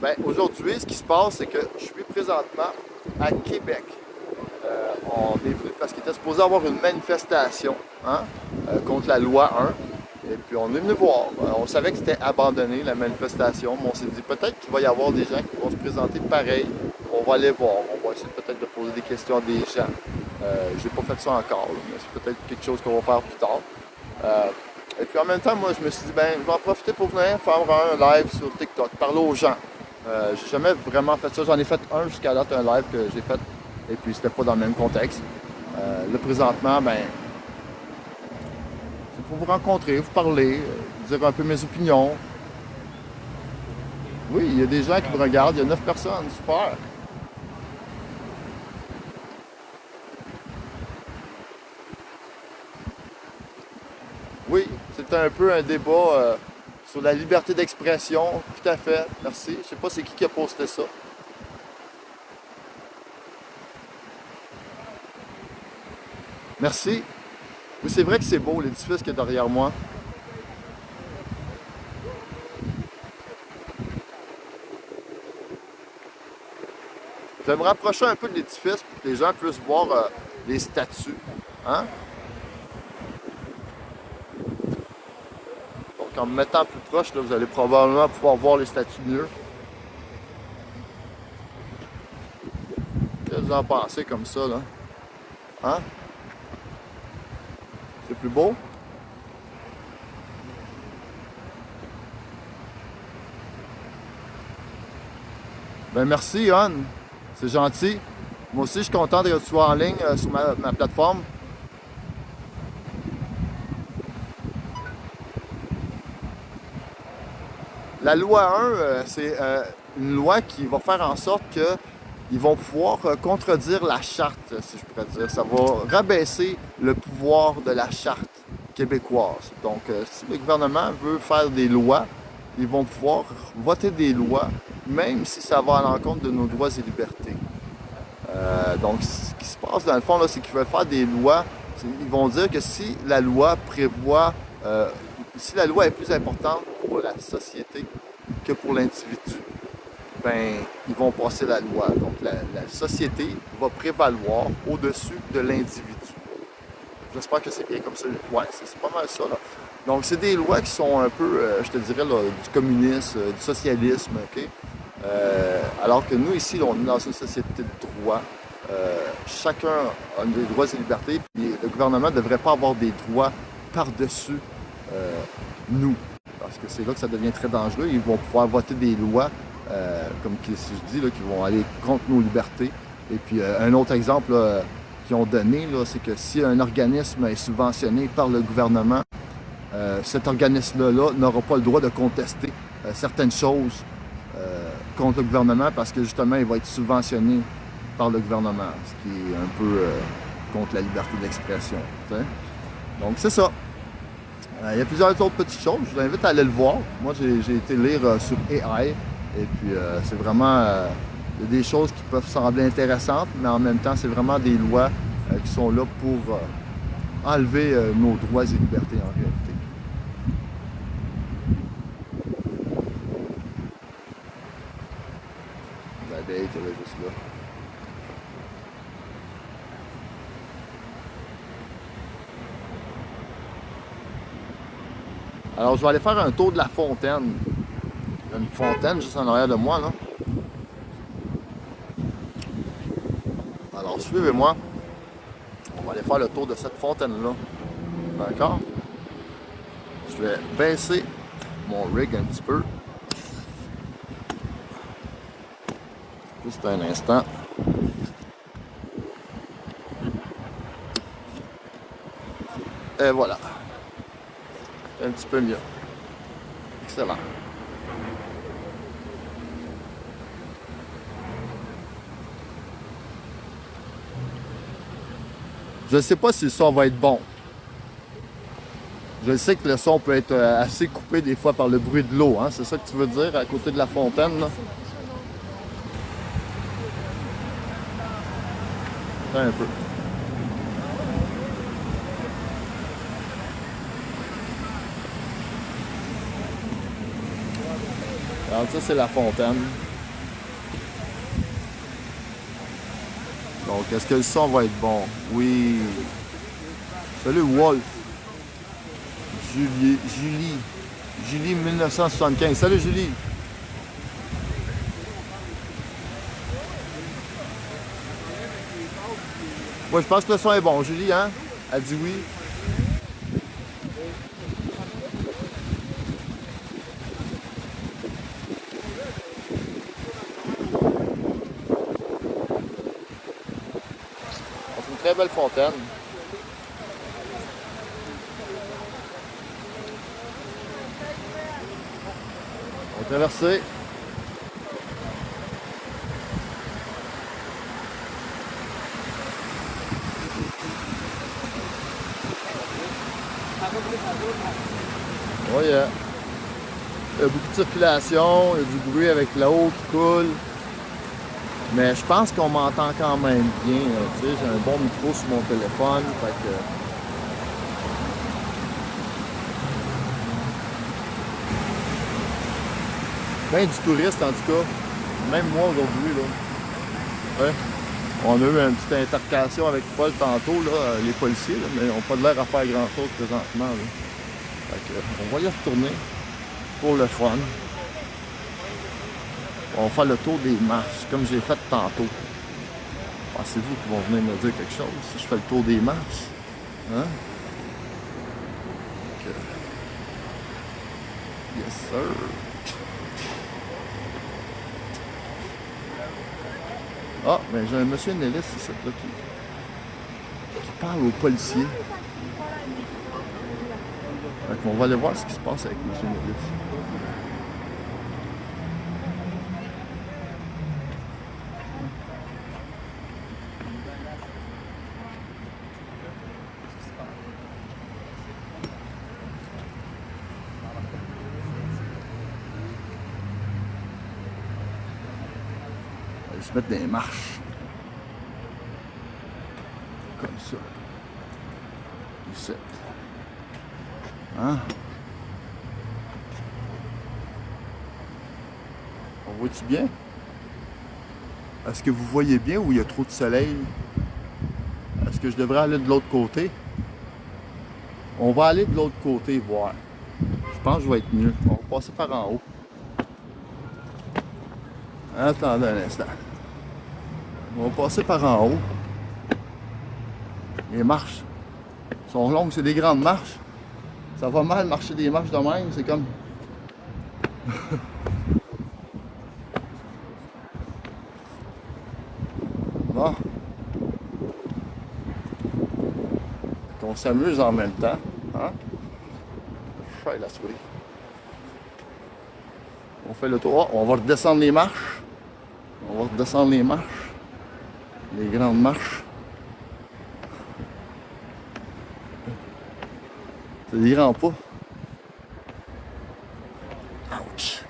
Ben, aujourd'hui, ce qui se passe, c'est que je suis présentement à Québec. On est venu parce qu'il était supposé avoir une manifestation hein, contre la loi 1. Et puis on est venu voir. On savait que c'était abandonné la manifestation, mais on s'est dit peut-être qu'il va y avoir des gens qui vont se présenter pareil. On va aller voir. On va essayer peut-être de poser des questions à des gens. J'ai pas fait ça encore, là, mais c'est peut-être quelque chose qu'on va faire plus tard. Et puis en même temps, moi je me suis dit, ben, je vais en profiter pour venir faire un live sur TikTok, parler aux gens. J'ai jamais vraiment fait ça. J'en ai fait un jusqu'à date, un live que j'ai fait, et puis c'était pas dans le même contexte. Là, présentement, ben, c'est pour vous rencontrer, vous parler, vous dire un peu mes opinions. Oui, il y a des gens qui me regardent, il y a 9 personnes, super. Oui, c'était un peu un débat sur la liberté d'expression, tout à fait, merci. Je sais pas c'est qui a posté ça. Merci. Oui, c'est vrai que c'est beau, l'édifice qui est derrière moi. Je vais me rapprocher un peu de l'édifice pour que les gens puissent voir les statues. Hein? Donc en me mettant plus proche, là, vous allez probablement pouvoir voir les statues mieux. Qu'est-ce que vous en pensez comme ça, là? Hein? C'est plus beau? Ben merci, Anne. C'est gentil. Moi aussi, je suis content que tu sois en ligne sur ma plateforme. La loi 1, c'est une loi qui va faire en sorte qu'ils vont pouvoir contredire la charte, si je pourrais dire. Ça va rabaisser le pouvoir de la charte québécoise. Donc, si le gouvernement veut faire des lois, ils vont pouvoir voter des lois, même si ça va à l'encontre de nos droits et libertés. Donc, ce qui se passe dans le fond, c'est qu'ils veulent faire des lois. Ils vont dire que si la loi prévoit, si la loi est plus importante pour la société que pour l'individu, ben, ils vont passer la loi. Donc, la société va prévaloir au-dessus de l'individu. J'espère que c'est bien comme ça. Ouais, c'est pas mal ça, là. Donc, c'est des lois qui sont un peu, je te dirais, là, du communisme, du socialisme, OK? Alors que nous, ici, là, on est dans une société de droit. Chacun a des droits et libertés, puis le gouvernement ne devrait pas avoir des droits par-dessus nous. Parce que c'est là que ça devient très dangereux. Ils vont pouvoir voter des lois, comme si je dis, là, qui vont aller contre nos libertés. Et puis, un autre exemple là, qu'ils ont donné, là, c'est que si un organisme est subventionné par le gouvernement, cet organisme-là n'aura pas le droit de contester certaines choses contre le gouvernement parce que justement, il va être subventionné par le gouvernement, ce qui est un peu contre la liberté d'expression. Donc, c'est ça. Il y a plusieurs autres petites choses. Je vous invite à aller le voir. Moi, j'ai été lire sur AI. Et puis, c'est vraiment des choses qui peuvent sembler intéressantes, mais en même temps, c'est vraiment des lois qui sont là pour enlever nos droits et libertés en réalité. La veille qui avait juste là. Alors, je vais aller faire un tour de la fontaine. Il y a une fontaine juste en arrière de moi, là. Alors, suivez-moi. On va aller faire le tour de cette fontaine-là. D'accord? Je vais baisser mon rig un petit peu. Juste un instant. Et voilà. Un petit peu mieux. Excellent. Je ne sais pas si le son va être bon. Je sais que le son peut être assez coupé des fois par le bruit de l'eau. Hein? C'est ça que tu veux dire à côté de la fontaine, là? Un peu. Alors ça, c'est la fontaine. Donc, est-ce que le son va être bon? Oui. Salut Wolf. Julie 1975. Salut Julie. Ouais, je pense que le son est bon. Julie, hein? Elle dit oui. C'est une très belle fontaine. On va traverser. Oui, il y a beaucoup de circulation, il y a du bruit avec l'eau qui coule. Mais je pense qu'on m'entend quand même bien. Tu sais, j'ai un bon micro sur mon téléphone. Fait que... ben du touriste en tout cas. Même moi aujourd'hui, là. Ouais. On a eu une petite intercation avec Paul tantôt, là, les policiers, là, mais ils n'ont pas l'air à faire grand chose présentement. Là. Fait que, on va y retourner pour le fun. On va faire le tour des marches, comme j'ai fait tantôt. Pensez-vous qu'ils vont venir me dire quelque chose si je fais le tour des marches? Hein? Okay. Yes, sir. Ah, ben j'ai un monsieur Nellis ici, là, qui parle aux policiers. Fait qu'on va aller voir ce qui se passe avec monsieur Nellis. Se mettre des marches. Comme ça. Ici. Hein? On voit-tu bien? Est-ce que vous voyez bien où il y a trop de soleil? Est-ce que je devrais aller de l'autre côté? On va aller de l'autre côté voir. Je pense que je vais être mieux. On va passer par en haut. Attendez un instant. On va passer par en haut. Les marches sont longues, c'est des grandes marches. Ça va mal marcher des marches de même, c'est comme... Bon. On s'amuse en même temps. Hein? Chai la souris. On fait le tour. On va redescendre les marches. On va redescendre les marches. Les grandes marches. Ça ne rend pas. Ouch!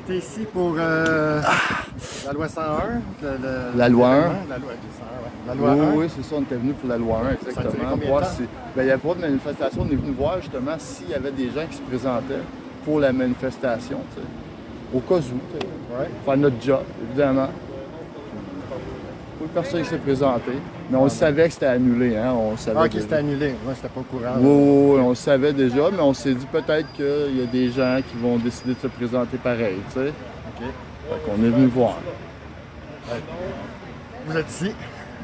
Tu es ici pour la loi 101? La loi 1? La loi 101, ouais. La loi 1? Oui, c'est ça, on était venu pour la loi 1, exactement. Voir si... ben, il n'y avait pas de manifestation, on est venu voir justement s'il y avait des gens qui se présentaient pour la manifestation, tu sais. Au cas où, tu sais. Ouais. Faire notre job, évidemment. Pas personne qui s'est présenté. Mais on savait que c'était annulé, hein. On savait Ah, ok, c'était annulé. Moi, j'étais pas au courant. Oui, on le savait déjà, mais on s'est dit peut-être qu'il y a des gens qui vont décider de se présenter pareil, tu sais. Ok. Fait qu'on est venu voir. Ouais. Vous êtes ici?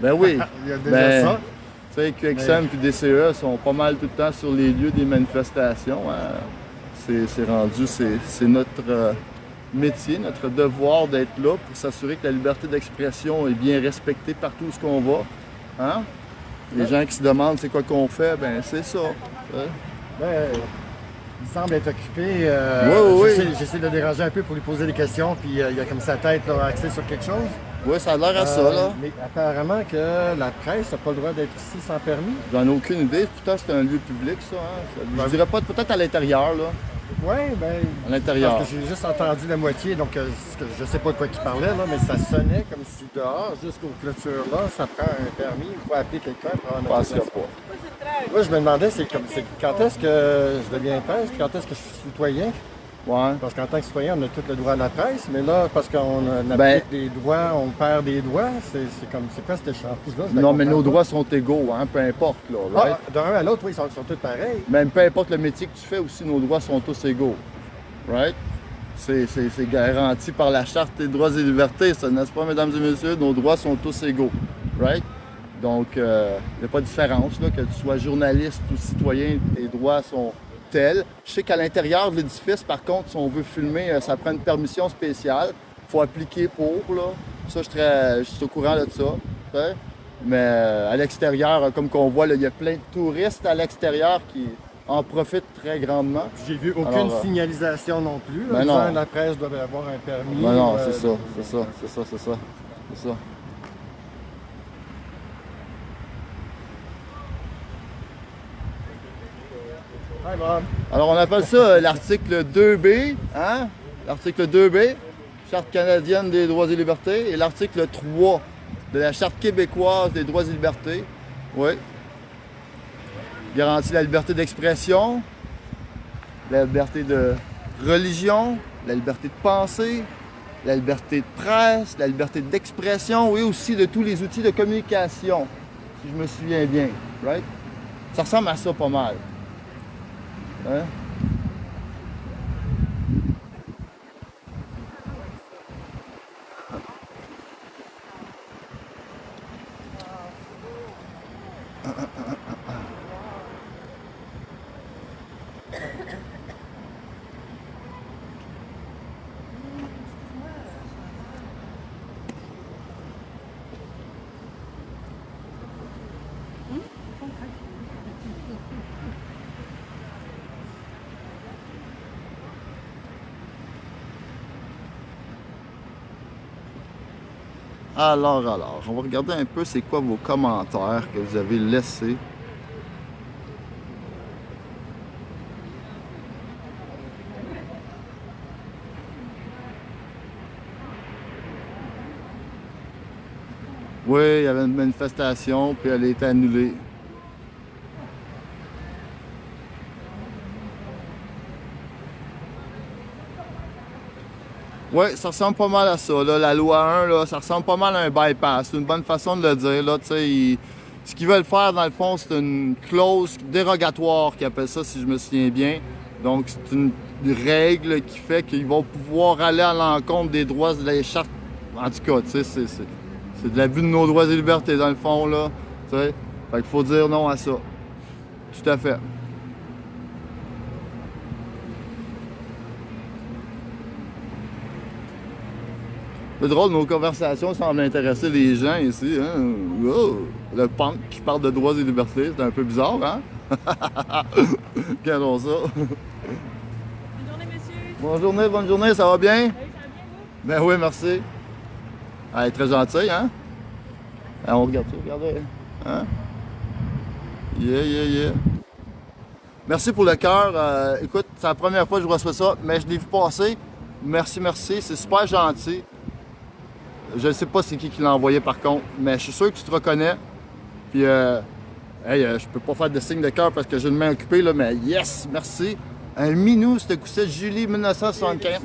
Ben oui. Il y a déjà ça. Tu sais, QXM et DCE sont pas mal tout le temps sur les lieux des manifestations. Hein. C'est rendu, c'est notre métier, notre devoir d'être là pour s'assurer que la liberté d'expression est bien respectée partout où on va. Hein? Les gens qui se demandent c'est quoi qu'on fait, ben c'est ça. Hein? Ben, il semble être occupé. Oui. J'essaie de déranger un peu pour lui poser des questions, puis il a comme sa tête là, axée sur quelque chose. Oui, ça a l'air à ça, là. Mais apparemment que la presse n'a pas le droit d'être ici sans permis. J'en ai aucune idée. Pourtant, c'est un lieu public, ça. Hein? Je dirais pas peut-être à l'intérieur, là. Oui, ben. à l'intérieur. Parce que j'ai juste entendu la moitié, donc je sais pas de quoi il parlait, là, mais ça sonnait comme si dehors, jusqu'aux clôtures là, ça prend un permis, il faut appeler quelqu'un pour Je en pense qu'il y a autorisation. pas. Moi, je me demandais, quand est-ce que je deviens presse, quand est-ce que je suis citoyen? Ouais. Parce qu'en tant que citoyen, on a tout le droit à la presse, mais là, parce qu'on applique Ben- des droits, on perd des droits, c'est quoi cet échange-là? Je la Non, mais comprends nos pas. droits sont égaux, hein, peu importe, là, right? Ah, d'un à l'autre, oui, ils sont tous pareils. Même peu importe le métier que tu fais aussi, nos droits sont tous égaux, right? C'est garanti par la Charte des droits et libertés, ça, n'est-ce pas, mesdames et messieurs? Nos droits sont tous égaux, right? Donc, il n'y a pas de différence, là, que tu sois journaliste ou citoyen, tes droits sont tels. Je sais qu'à l'intérieur de l'édifice, par contre, si on veut filmer, ça prend une permission spéciale. Il faut appliquer pour, là. Ça, je suis au courant de ça. Okay? Mais à l'extérieur, comme qu'on voit, là, il y a plein de touristes à l'extérieur qui en profitent très grandement. J'ai vu aucune Alors, signalisation non plus. ben Disant, non. la presse doit avoir un permis. Non, euh, c'est ça. C'est ça. Hi, Mom. Alors, on appelle ça l'article 2B, hein? L'article 2B, Charte canadienne des droits et libertés, et l'article 3 de la Charte québécoise des droits et libertés. Oui. Garantit la liberté d'expression, la liberté de religion, la liberté de penser, la liberté de presse, la liberté d'expression, et aussi de tous les outils de communication, si je me souviens bien. Right? Ça ressemble à ça pas mal. Hein? Alors, on va regarder un peu c'est quoi vos commentaires que vous avez laissés. Oui, il y avait une manifestation, puis elle a été annulée. Oui, ça ressemble pas mal à ça. Là. La loi 1, là, ça ressemble pas mal à un bypass. C'est une bonne façon de le dire. Là, ce qu'ils veulent faire, dans le fond, c'est une clause dérogatoire qu'ils appellent ça, si je me souviens bien. Donc, c'est une règle qui fait qu'ils vont pouvoir aller à l'encontre des droits de la charte. En tout cas, c'est de l'abus de nos droits et libertés, dans le fond. Là, fait qu'il faut dire non à ça. Tout à fait. C'est drôle, nos conversations semblent intéresser les gens ici. Hein? Oh, le punk qui parle de droits et libertés, c'est un peu bizarre, hein? Regardons ça. Bonne journée, monsieur. Bonne journée, ça va bien? Oui, ça va bien, vous? Ben oui, merci. Elle est très gentille, hein? On regarde ça, regardez. Hein? Yeah. Merci pour le cœur. Écoute, c'est la première fois que je reçois ça, mais je l'ai vu passer. Merci, c'est super gentil. Je ne sais pas c'est qui l'a envoyé par contre, mais je suis sûr que tu te reconnais. Puis, je peux pas faire de signe de cœur parce que j'ai une main occupée, là, mais yes, merci. Un minou, ce coup-ci, Julie 1975.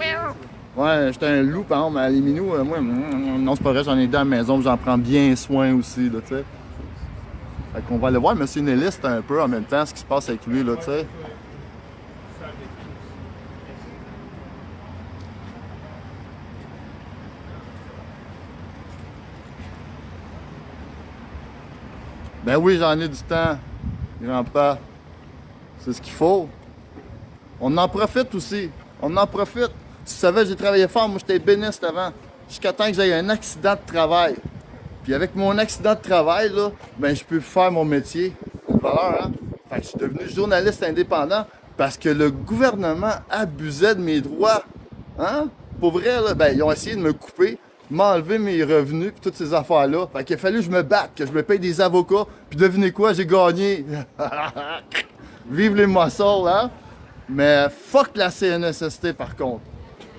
Ouais, j'étais un loup, par exemple, mais les minous, moi, non, c'est pas vrai, j'en ai deux à la maison, j'en prends bien soin aussi, là, tu sais. Fait qu'on va aller voir M. Nellis un peu en même temps, ce qui se passe avec lui, là, tu sais. Ben oui, j'en ai du temps, grand-père. C'est ce qu'il faut. On en profite aussi. On en profite. Tu savais, j'ai travaillé fort. Moi, j'étais béniste avant. Jusqu'à temps que j'aie un accident de travail. Puis avec mon accident de travail, là, ben je peux faire mon métier. Une valeur, hein? Fait que je suis devenu journaliste indépendant parce que le gouvernement abusait de mes droits. Hein? Pour vrai, là, ben, ils ont essayé de me couper, m'enlever mes revenus puis toutes ces affaires-là. Fait qu'il a fallu que je me batte, que je me paye des avocats. Puis devinez quoi, j'ai gagné. Vive les muscles, hein? Mais fuck la CNSST par contre.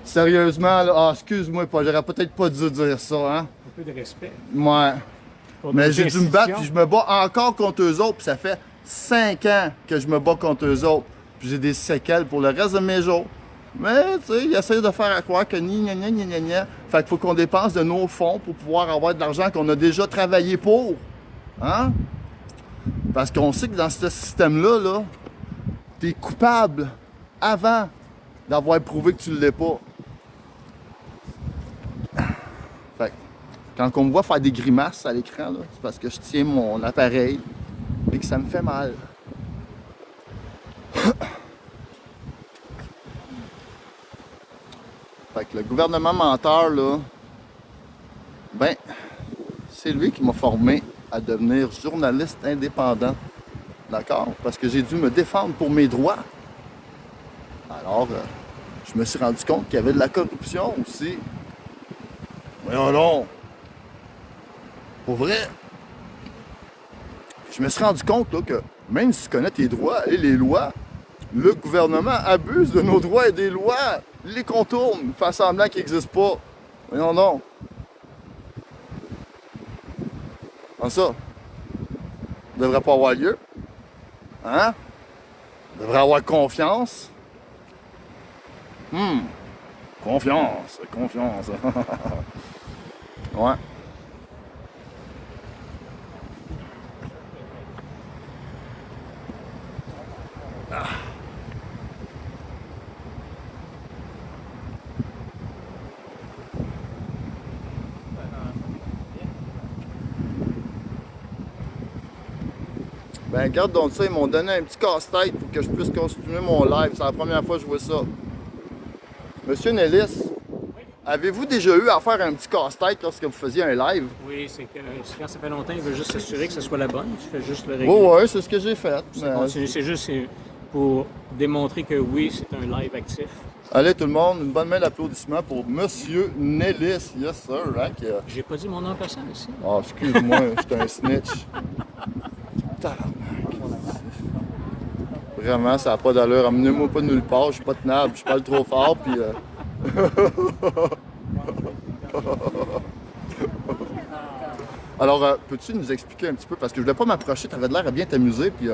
Sérieusement, là, ah, excuse-moi, j'aurais peut-être pas dû dire ça, hein. Un peu de respect. Ouais. Pour Mais nos j'ai dû me battre, puis institutions. je me bats encore contre eux autres, puis ça fait 5 ans que je me bats contre eux autres. Puis j'ai des séquelles pour le reste de mes jours. Mais, tu sais, ils essayent de faire à croire que ni, gna, gna, gna, gna, gna. Fait qu'il faut qu'on dépense de nos fonds pour pouvoir avoir de l'argent qu'on a déjà travaillé pour. Hein? Parce qu'on sait que dans ce système-là, là, t'es coupable avant d'avoir prouvé que tu ne l'es pas. Fait que, quand on me voit faire des grimaces à l'écran, là, c'est parce que je tiens mon appareil et que ça me fait mal. Fait que le gouvernement menteur, là, ben, c'est lui qui m'a formé à devenir journaliste indépendant. D'accord? Parce que j'ai dû me défendre pour mes droits. Alors, je me suis rendu compte qu'il y avait de la corruption aussi. Voyons donc. Pour vrai. Je me suis rendu compte là, que même si tu connais tes droits et les lois, le gouvernement abuse de nos droits et des lois. Il les contourne, fait semblant qu'ils n'existent pas. Voyons donc. Comme ça. Ça devrait pas avoir lieu. Hein? On devrait avoir confiance. Confiance, confiance. Ouais. Ben, regarde donc ça, ils m'ont donné un petit casse-tête pour que je puisse continuer mon live. C'est la première fois que je vois ça. Monsieur Nellis, avez-vous déjà eu à faire un petit casse-tête lorsque vous faisiez un live? Oui, c'est que quand ça fait longtemps, il veut juste s'assurer que ce soit la bonne. Tu fais juste le régler. Oui, oui, c'est ce que j'ai fait. C'est juste pour démontrer que oui, c'est un live actif. Allez tout le monde, une bonne main d'applaudissement pour Monsieur Nellis. Yes sir. Hein, J'ai pas dit mon nom en passant ici. Oh, excuse-moi, j'étais un snitch. Tabarnak. Vraiment, ça n'a pas d'allure. Amenez-moi pas de nulle part, je suis pas tenable, je parle trop fort, puis... Alors, peux-tu nous expliquer un petit peu, parce que je voulais pas m'approcher, t'avais l'air à bien t'amuser, puis...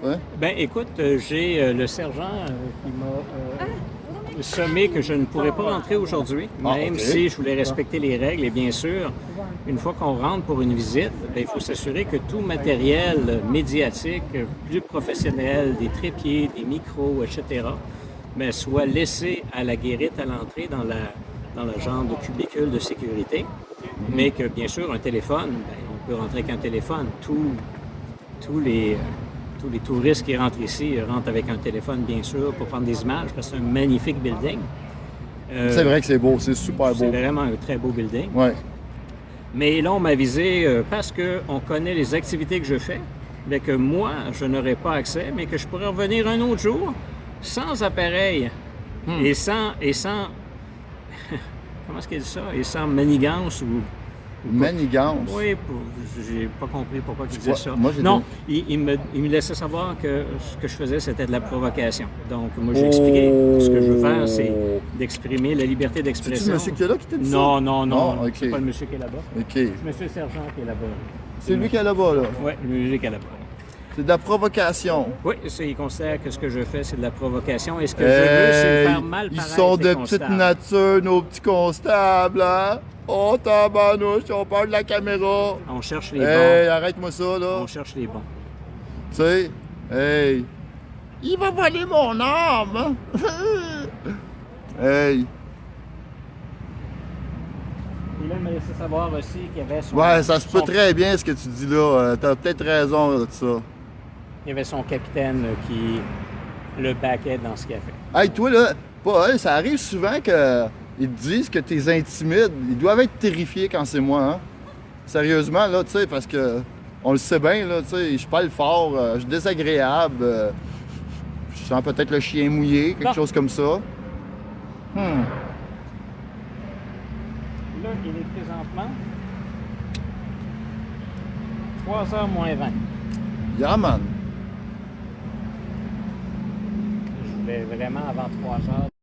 Ouais? Ben écoute, j'ai le sergent qui m'a sommé que je ne pourrais pas rentrer aujourd'hui, même ok. si je voulais respecter les règles. Et bien sûr, une fois qu'on rentre pour une visite, ben, il faut s'assurer que tout matériel médiatique, plus professionnel, des trépieds, des micros, etc., ben, soit laissé à la guérite à l'entrée dans le genre de cubicule de sécurité. Mais que bien sûr, un téléphone, ben, on peut rentrer avec un téléphone. Tous les touristes qui rentrent ici rentrent avec un téléphone, bien sûr, pour prendre des images, parce que c'est un magnifique building. C'est vrai que c'est beau, c'est super beau. C'est vraiment un très beau building. Ouais. Mais là, on m'a avisé, parce qu'on connaît les activités que je fais, mais que moi, je n'aurais pas accès, mais que je pourrais revenir un autre jour, sans appareil, et sans comment est-ce qu'il dit ça? Et sans manigance ou Manigance. oui, j'ai pas compris pourquoi tu disais ça. Moi, j'ai non, il me laissait savoir que ce que je faisais, c'était de la provocation. Donc, moi, j'ai expliqué que ce que je veux faire, c'est d'exprimer la liberté C'est-tu d'expression. le monsieur qui est là qui t'a dit ça? Non, non, non. Ah, ok. C'est pas le monsieur qui est là-bas. OK. C'est monsieur le sergent qui est là-bas. C'est lui qui est là-bas, là. Oui, le monsieur qui est là-bas. C'est de la provocation. Oui, il considère que ce que je fais, c'est de la provocation. Et ce que je veux, c'est faire mal Ils paraître sont les de constables. petite nature, nos petits constables, hein? Oh, tabarnouche, on parle de la caméra. On cherche les Hey, bons. arrête-moi ça, là. On cherche les bons. Tu sais, hey. Il va voler mon arme. Hey. Il a laissé savoir aussi qu'il y avait son... Ouais, ça se peut son- très bien ce que tu dis là. T'as peut-être raison là, de ça. Il y avait son capitaine qui le backait dans ce qu'il a fait. Hey, toi, là, pas, hey, ça arrive souvent que ils te disent que t'es intimide. Ils doivent être terrifiés quand c'est moi, hein. Sérieusement, là, tu sais, parce que on le sait bien, là, tu sais, je parle fort, je suis désagréable, je sens peut-être le chien mouillé, quelque Bon. chose comme ça. Là, il est présentement 3h moins 20. Yeah, man. vraiment avant 3 heures.